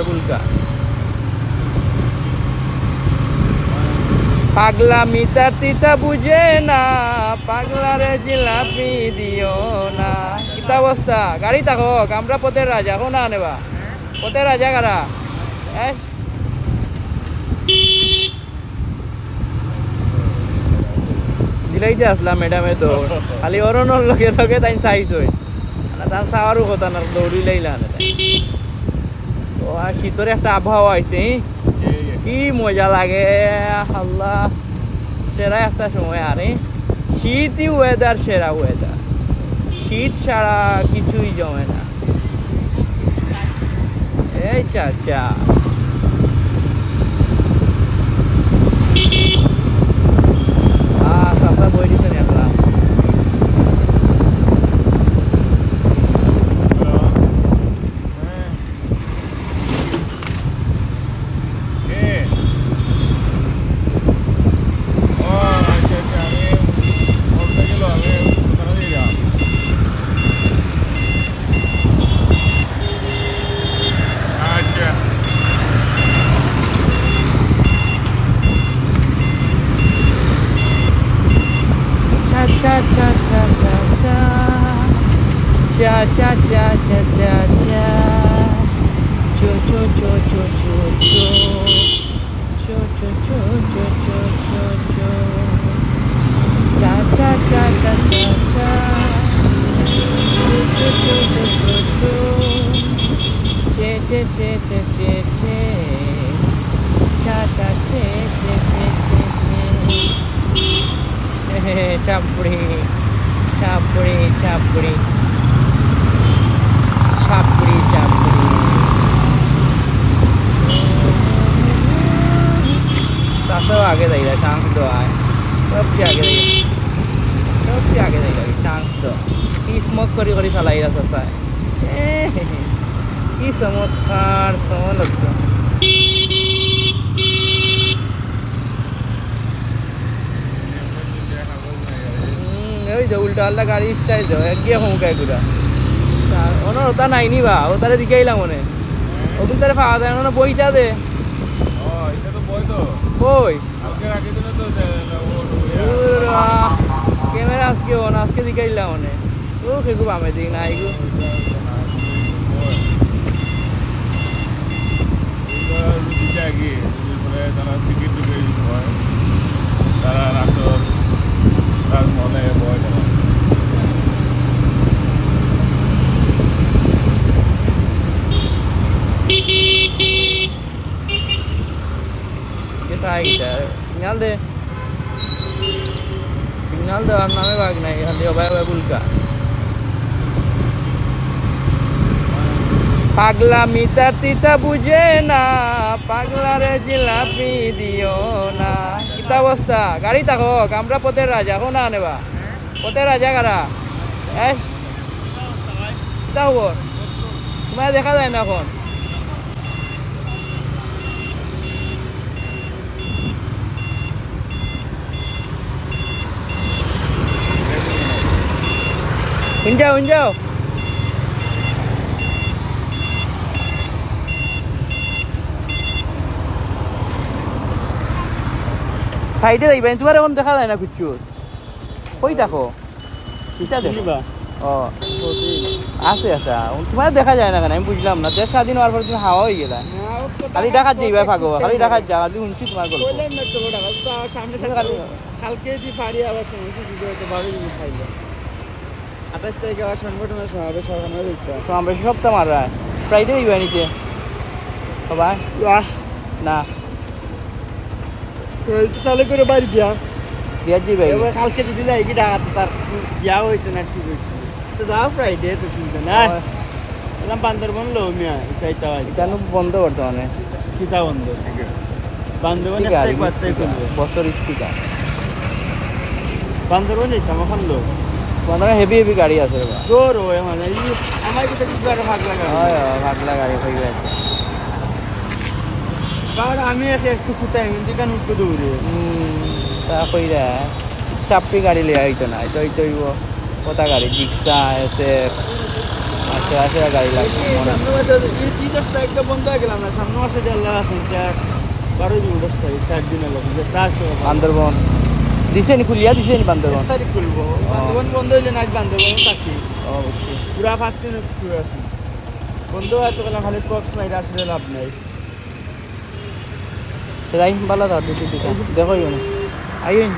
বুলকা পাগলা মিতা তিতা বুঝে না পাগলারে জিলাপি দিও না কিতা অবস্থা গাড়ি থাকো আমরা পথের রাজা কোন না নেবা পথের রাজা কারা দিলাইতে আসলাম ম্যাডামে তো খালি অরণর লগে লগে তাই চাইছই না তার চাওয়ারও কথা না দৌড়ি লাইলা না তো আর শীতের একটা আবহাওয়া আইছে কি মজা লাগে আল্লাহ সেরা একটা সময় আরে শীতই ওয়েদার সেরা ওয়েদার শীত ছাড়া কিছুই জমে না এই চাচা চাচা বই দিছেন একটা cha cha cha cha cha cha cha cha cha cha cha cho cho cho cho cho cho cho cho cho cho cho cho cha cha cha cha cha cha cho cho cho cho cho che che che che che che cha cha che che che che Chapri, chapri, chapri, chapri, chapri. सब आगे देगा chance दो आए सबसे आगे देगा chance दो की स्मोक करी चलाई रहा ससा है की चमत्कार समझ लगता उल्टा वाला गाड़ी स्टाइल जो है क्या हूँ क्या गुड़ा उन्होंने होता नहीं नहीं बा वो तारे दिखाई ला उन्हें वो तुम तेरे फादर है उन्होंने बोई जा दे इसे तो बोई आगे रखे तो कैमरा आस्के हो ना आस्के दिखाई ला उन्हें वो क्या गुबा में देखना है गु दिखाएगी तारा टिकट दिखाई तारा रास्ता तारा मौला है बहुत tinggal deh namanya bag naik hal dia bawa bulka pagla mita tita buje na pagla re jilapi dio na kita অবস্থা গাড়ি থাকো আমরা পথের রাজা কোন না নেবা পথের রাজা কারা যাও তোমায় দেখা যায় না এখন Unjau. সাইডে যাইবেন তোমার এখন দেখা যায় না কিছু কই দেখো কিটা দেখবা ও আছে আচ্ছা তোমার দেখা যায় না কেন আমি বুঝলাম না দেশ স্বাধীন হওয়ার পর তুমি হাওয়া হয়ে গেলা খালি ডাকাত যাইবা ভাগো খালি ডাকাত যাওয়া তুমি শুনছি তোমার গল্প বললাম না তো ডাকাত তো সামনে কালকে দি পাড়ি আবার শুনছি ভিডিও তো ভালো জিনিস খাইলো 28 তারিখে আবার সংগঠনের সমাবেশ সরকার দিচ্ছে সমাবেশ সপ্তাহ মারা ফ্রাইডে দিবা নিচে সবাই না তাহলে করে বাড়ি বিয়া দিবে কালকে যদি যাই কি ডাকাত তার বিয়া হইতে না ঠিক হইছে তো যাও ফ্রাইডে তো শুনতে না এলাম বান্দরবন লো মিয়া চাইতা হয় কেন বন্ধ বর্তমানে কিতা বন্ধ বান্দরবন এক পাঁচটাই খুলবে বছর স্পিকার বান্দরবন যাইতাম এখন লো বান্দরবন হেভি গাড়ি আছে রে জোর হয় মানে আমার ভিতরে কি গাড়ি ভাগ লাগা হয় ভাগ লাগা গাড়ি হয়ে গেছে বাবা আমি একটু কুতাই দোকান উঠতে দৌড়ে তা কইরা চাপি গাড়ি লিয়ে আইতো না তো কতা গাড়ি রিক্সা এসে সেরা সেরা গাড়ি লাগবে মনে হয়। সামনে মাসে এই 10 তারিখটা বন্ধ হয়ে গেলাম না সামনে মাসে আল্লাহ আছে 12 দিন 10 তারিখ 4 দিন হলো যে তার বান্দরবন দিছেনি খুলিয়া দিছেনি বান্দরবন 1 তারিখ খুলবো বান্দরবন বন্ধ হইলে না বান্দরবন থাকি অবশ্যই পুরা 5 দিন পুরো আছে বন্ধ হয় তো গেলাম খালি কক্স মাইরা আসলে লাভ নাই সেটাই ভালো থাকবে দেখো আইন